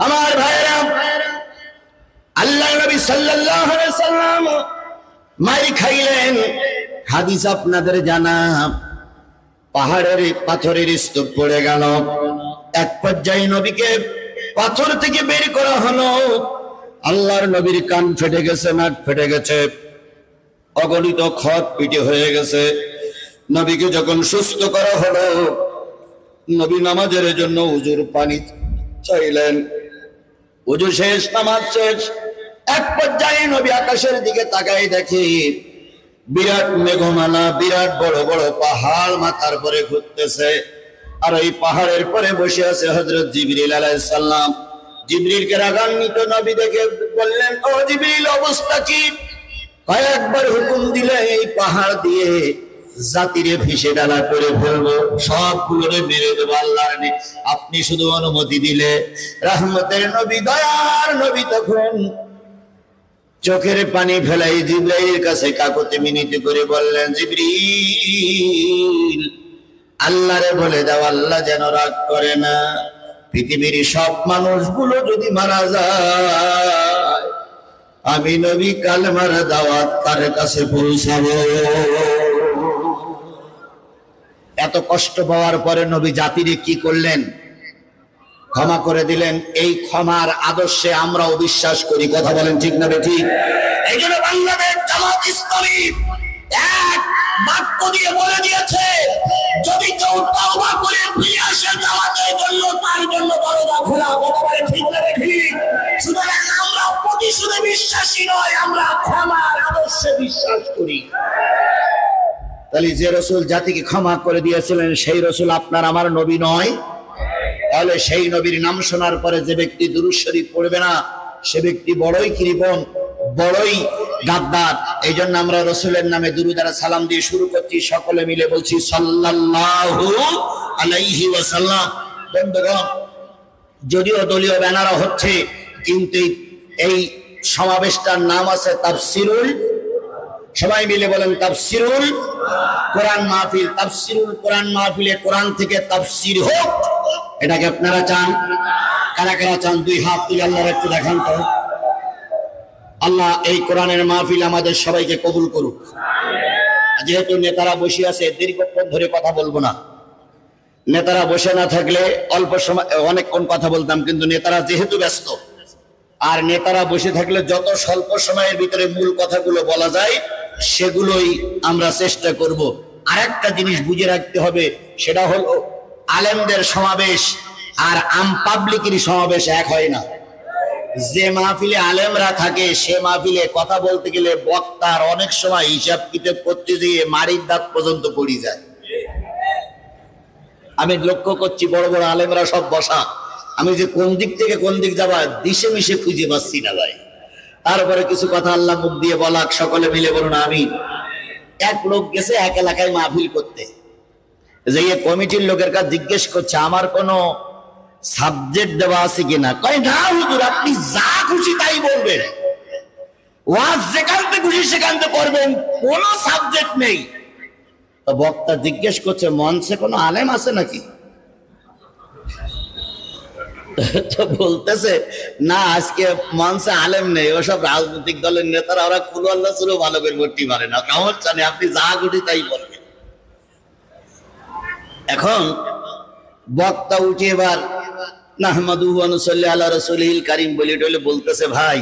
আমার ভাইরা, আল্লাহ নবী সাল্লাল্লাহু আলাইহি সাল্লাম মাই খাইলেন। হাদিস আপনাদের জানা, পাহাড়ের পাথরের স্তূপ পড়ে গেল। এক পর্যায়ে নবীকে পাথর থেকে বের করা হলো। আল্লাহর নবীর কান ফেটে গেছে, নাক ফেটে গেছে, অগণিত ক্ষত পিটে হয়ে গেছে। নবীকে যখন সুস্থ করা হলো, নবী নামাজের জন্য উজুর পানি চাইলেন। উজু শেষ, নামাজ শেষ। এক পর্যায়ে নবী আকাশের দিকে তাকাই দেখে বিরাট মেঘমালা, বিরাট বড় বড় পাহাড় মাথার পরে ঘুরতেছে। আর এই পাহাড়ের পরে বসে আছে হযরত জিবরিল আলাইহিস সালাম। জিবরিলকে রাগান্বিত নবী দেখে বললেন, ও জিবরিল, অবস্থা কি? কয়েকবার হুকুম দিলে এই পাহাড় দিয়ে জাতিরে ভিসে ডালা করে ফেলবো, সবগুলোরে মেরে দেবো আল্লাহর নেই, আপনি শুধু অনুমতি দিলে। রহমতের নবী, দয়ার নবী তখন চোখের পানি ফেলাই জিবরাইলের কাছে কাকুতি মিনতি করে বললেন, জিবরিল, আল্লাহরে বলে দাও আল্লাহ যেন রাগ করে না। পৃথিবীর সব মানুষগুলো যদি মারা যায়, আমি নবী কালেমার দাওয়াত তার কাছে পৌঁছাবো। এত কষ্ট পাওয়ার পরে নবী জাতিরে কি করলেন? ক্ষমা করে দিলেন। এই ক্ষমার আদর্শে আমরাও বিশ্বাস করি। কথা বলেন ঠিক না ঠিক? এই জন্য বাংলাদেশ জামাত ইসলামী এক বাক্য দিয়ে বলে দিয়েছে, যদি কেউ তওবা করে ফিরে আসে জামাতের জন্য, তার জন্য দরজা খোলা। কথা বলেন ঠিক না ঠিক? সুতরাং আমরা প্রতিশোধে বিশ্বাসী নয়, আমরা ক্ষমার আদর্শে বিশ্বাস করি। তাহলে যে রসুল জাতিকে ক্ষমা করে দিয়েছিলেন, সেই রসুল আপনার আমার নবী নয়? তাহলে সেই নবীর নাম শোনার পরে যে ব্যক্তি দুরূদ শরীফ পড়বে না, সে ব্যক্তি বড়ই কৃপণ, বড়ই গাদ্দার। এই জন্য আমরা রসুলের নামে দুরূদ আর সালাম দিয়ে শুরু করছি, সকলে মিলে বলছি সাল্লাল্লাহু আলাইহি ওয়াসাল্লাম। বন্ধুগণ, যদিও দলীয় ব্যানারও হচ্ছে, কিন্তু এই সমাবেশটার নাম আছে তাফসিরুল, সবাই মিলে বলেন তাফসিরুল কোরআন মাহফিল। তাফসিরুল কোরআন মাহফিলে কোরআন থেকে তাফসির হোক, এটাকে আপনারা চান? কারা কারা চান? দুই হাত তুলে আল্লাহর একটু দেখান তো। আল্লাহ এই কোরআনের মাহফিল আমাদের সবাইকে কবুল করুক। যেহেতু নেতারা বসে আছে, দীর্ঘক্ষণ ধরে কথা বলবো না। নেতারা বসে না থাকলে অল্প সময় অনেকক্ষণ কথা বলতাম, কিন্তু নেতারা যেহেতু ব্যস্ত, আর নেতারা বসে থাকলে যত স্বল্প সময়ের ভিতরে মূল কথাগুলো বলা যায় সেগুলোই আমরা চেষ্টা করব। আরেকটা জিনিস বুঝে রাখতে হবে, সেটা হলো আলেমদের সমাবেশ আর আম পাবলিকের সমাবেশ এক হয় না। যে মাহফিলে আলেমরা থাকে সে মাহফিলে কথা বলতে গেলে বক্তার অনেক সময় হিসাব কিতাব করতে গিয়ে মারির দাঁত পর্যন্ত পড়ে যায়। আমি লক্ষ্য করছি বড় বড় আলেমরা সব বসা, আমি যে কোন দিক থেকে কোন দিক যাবা দিশে মিশে খুঁজে পাচ্ছি না ভাই। তারপরে কিছু কথা আল্লাহ মুখ দিয়ে বলাক, সকলে মিলে বলুন আমিন। এক লোক গেছে এক এলাকায় মাহফিল করতে, যে কমিটির লোকের কাছে জিজ্ঞেস করছে আমার কোনো সাবজেক্ট দেওয়া আছে কিনা। কয় না হুজুর, আপনি যা খুশি তাই বলবেন, ওয়াজ যেখান থেকে খুশি সেখান থেকে করবেন, কোনো সাবজেক্ট নেই। তো বক্তা জিজ্ঞেস করছে মঞ্চে কোনো আলেম আছে নাকি? তো বলতেছে না, আজকে মঞ্চে আলেম নেই, ওসব রাজনৈতিক দলের নেতারা, ওরা কুল আল্লাহ সুরও ভালো করে ভর্তি পারে না। কেমন জানে, আপনি যা খুশি তাই বলবেন। এখন বক্তা উঠে এবার নাহমাদুহু ওয়া নুসাল্লি আলা রাসূলিল কারীম বলে টলে বলতেছে, ভাই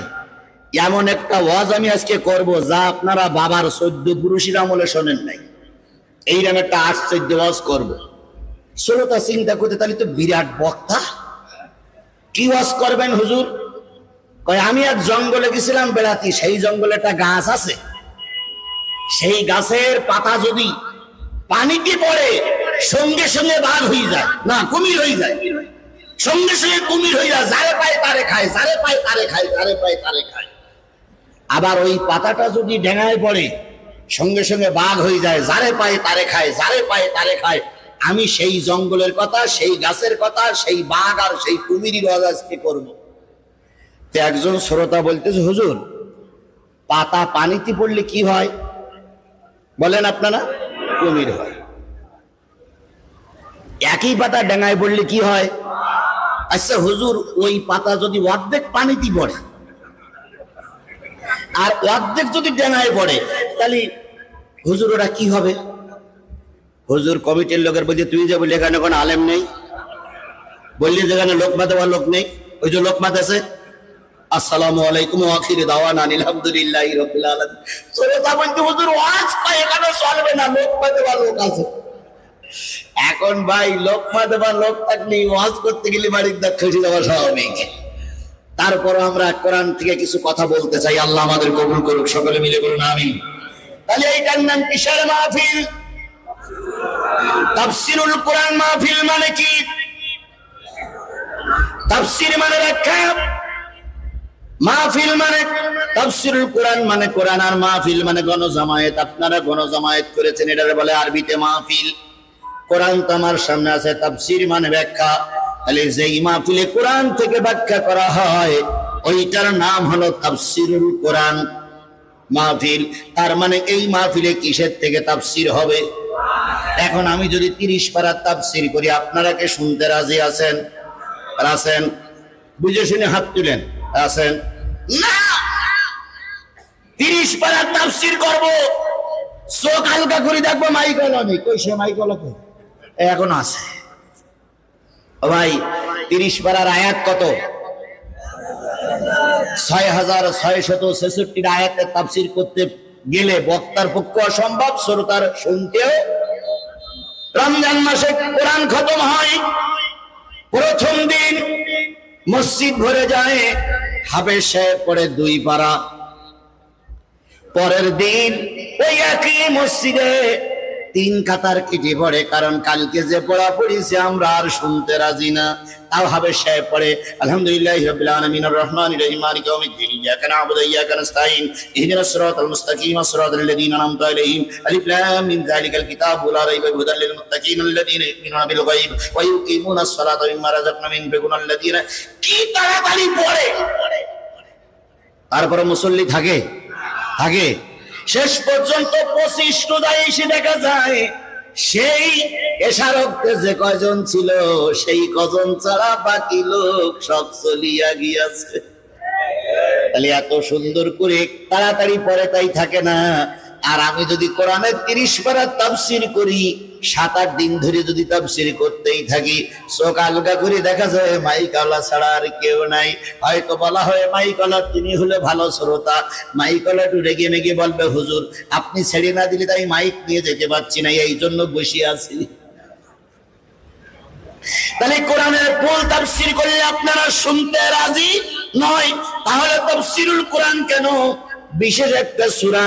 এমন একটা ওয়াজ আমি আজকে করব যা আপনারা বাবার 14 পুরুষের আমলে শোনেন নাই। এইরকম একটা আশ্চর্য ওয়াজ করব। শ্রোতা চিন্তা করতে, তাহলে তো বিরাট বক্তা, কি ওয়াজ করবেন হুজুর? কয় আমি এক জঙ্গলে গেছিলাম বেড়াতে, সেই জঙ্গলে একটা গাছ আছে, সেই গাছের পাতা যদি পানিতে পড়ে সঙ্গে সঙ্গে বাঘ হয়ে যায়, না কুমির হয়ে যায়, সঙ্গে সঙ্গে কুমির হয়ে যায়, যারে পায় তারে খায়, যারে পায় তারে খায়, যারে পায় তারে খায়। আবার ওই পাতাটা যদি ডেঙায় পড়ে সঙ্গে সঙ্গে বাঘ হয়ে যায়, যারে পায় তারে খায়, যারে পায় তারে খায়। আমি সেই জঙ্গলের কথা, সেই গাছের কথা, সেই বাঘ আর সেই কুমিরের ওয়াজ আজকে করব। তো একজন শ্রোতা বলতেছে, হুজুর পাতা পানিতে পড়লে কি হয় বলেন আপনারা? কুমির হয়। একই পাতা ডাঙায় পড়লে কি হয়? আচ্ছা হুজুর, ওই পাতা যদি অর্ধেক পানিতে পড়ে আর অর্ধেক যদি ডাঙায় পড়ে তাহলে হুজুর ওরা কি হবে? হুজুর কমিটির লোকের বলছে, তুই যে বললি এখানে কোনো আলেম নেই, বললি যেখানে লোকমা দেওয়ার লোক নেই, ওই যে লোকমা আছে, আসসালামু আলাইকুম ওয়া আখিরু দাওয়ানা আলহামদুলিল্লাহি রাব্বিল আলামিন। শ্রোতা বলতে হুজুর ওয়াজ কয় এখানে চলবে না, লোকমা দেওয়ার লোক আছে। এখন ভাই লোকমা দেওয়ার লোক থাকলে ওয়াজ করতে গেলে বাড়ির দাঁত খসে যাওয়া স্বাভাবিক। তারপর আমরা কোরআন থেকে কিছু কথা বলতে চাই, আল্লাহ আমাদের কবুল করুক, সকলে মিলে বলুন আমিন। তাহলে এইটার নাম কিসের মাহফিল? তাফসীরুল কোরআন মাহফিল মানে কি? তাফসীর মানে ব্যাখ্যা, মাহফিল মানে তাফসীরুল কোরআন মানে কোরআন, আর মাহফিল মানে গণজামায়াত। আপনারা গণজামায়াত করেছেন, এটারে বলে আরবিতে মাহফিল। কোরআন তো আমার সামনে আছে, তাফসীর মানে ব্যাখ্যা। তাহলে যেই মাহফিলে কোরআন থেকে ব্যাখ্যা করা হয় ওইটার নাম হলো তাফসীরুল কোরআন মাহফিল। তার মানে এই মাহফিলে কিসের থেকে তাফসীর হবে? এখন আমি যদি 30 পারা তাফসীর করি, আপনারা কি শুনতে রাজি আছেন? আছেন? বুঝে শুনে হাত তুলেন। আছেন? না, 30 পারা তাফসীর করব, চোখ হালকা করে দেখবো মাইক হলো নেই। কই সে মাইক হলো? এখন আছে ভাই। 30 পারার আয়াত কত? 6666 আয়াতের তাফসীর করতে গেলে বক্তার পক্ষে অসম্ভব, শ্রোতার শুনতেও। রমজান মাসে কোরআন খতম হয়, প্রথম দিন মসজিদ ভরে যায়, হাফেজ সাহেব পড়ে 2 পারা। পরের দিন ওই একই মসজিদে 3 কাতার কেটে পড়ে, কারণ কালকে যে পড়া পড়িছে আমরা আর শুনতে রাজি না। তাও হাফেজ সাহেব পড়ে আলহামদুলিল্লাহি রাব্বিল আলামিন আর রহমানির রহিম মালিকি ইয়াউমিদ্দিন ইয়্যাকা না'বুদু ওয়া ইয়্যাকা নাস্তাঈন ইহদিনাস সিরাতাল মুস্তাকিম সিরাতাল লাযীনা আন'আমতা আলাইহিম আলিফ লাম মিম যালিকাল কিতাবু লা রাইবা ফীহি হুদাল লিল মুত্তাকিন আল্লাযীনা ইউমিনুনা বিল গায়ব ওয়া ইউকিমুনাস সালাতা ওয়া মিম্মা রাযাকনাহুম ইউনফিকুন আল্লাযীনা। কি তাড়াতাড়ি পড়ে! তারপরে মুসল্লি থাকে থাকে শেষ পর্যন্ত 25 রোজা এসে দেখা যায় সেই এশারক্তে যে কয়জন ছিল সেই কজন ছাড়া বাকি লোক সব চলিয়া গিয়াছে। তাহলে এত সুন্দর করে তাড়াতাড়ি পরে তাই থাকে না। আর আমি যদি কোরআনের 30 পারা তাফসীর করি, 7-8 দিন ধরে যদি তাফসীর করতেই থাকি, চোখ আলগা করে দেখা যায় মাইকওয়ালা ছাড়া আর কেউ নাই। হয়তো বলা হয় মাইকওয়ালা তিনি হলে ভালো শ্রোতা, মাইকওয়ালা একটু রেগে মেগে বলবে হুজুর আপনি ছেড়ে না দিলে তাই মাইক নিয়ে যেতে পারছি না, এই জন্য বসে আছি। তাহলে কোরআনের ফুল তাফসীর করলে আপনারা শুনতে রাজি নয়, তাহলে তাফসীরুল কোরআন কেন? বিশেষ একটা সূরা,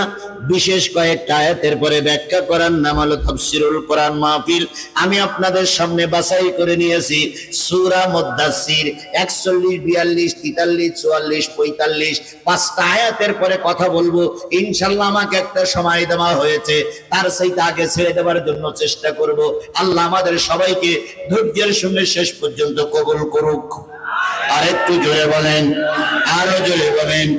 বিশেষ কয়েকটা আয়াতের পরে ব্যাখ্যা করার নাম হলো তাফসীরুল কোরআন মাহফিল। আমি আপনাদের সামনে বাছাই করে নিয়েছি সূরা মুদ্দাসসির 41, 42, 43, 44, 45 5টা আয়াতের পরে কথা বলবো ইনশাআল্লাহ। আমাকে একটা সময় দেওয়া হয়েছে, তার চাইতে আগে ছেড়ে দেওয়ার জন্য চেষ্টা করব। আল্লাহ আমাদের সবাইকে ধৈর্যের সঙ্গে শেষ পর্যন্ত কবুল করুক। আর একটু জোরে বলেন, আরো জোরে বলেন।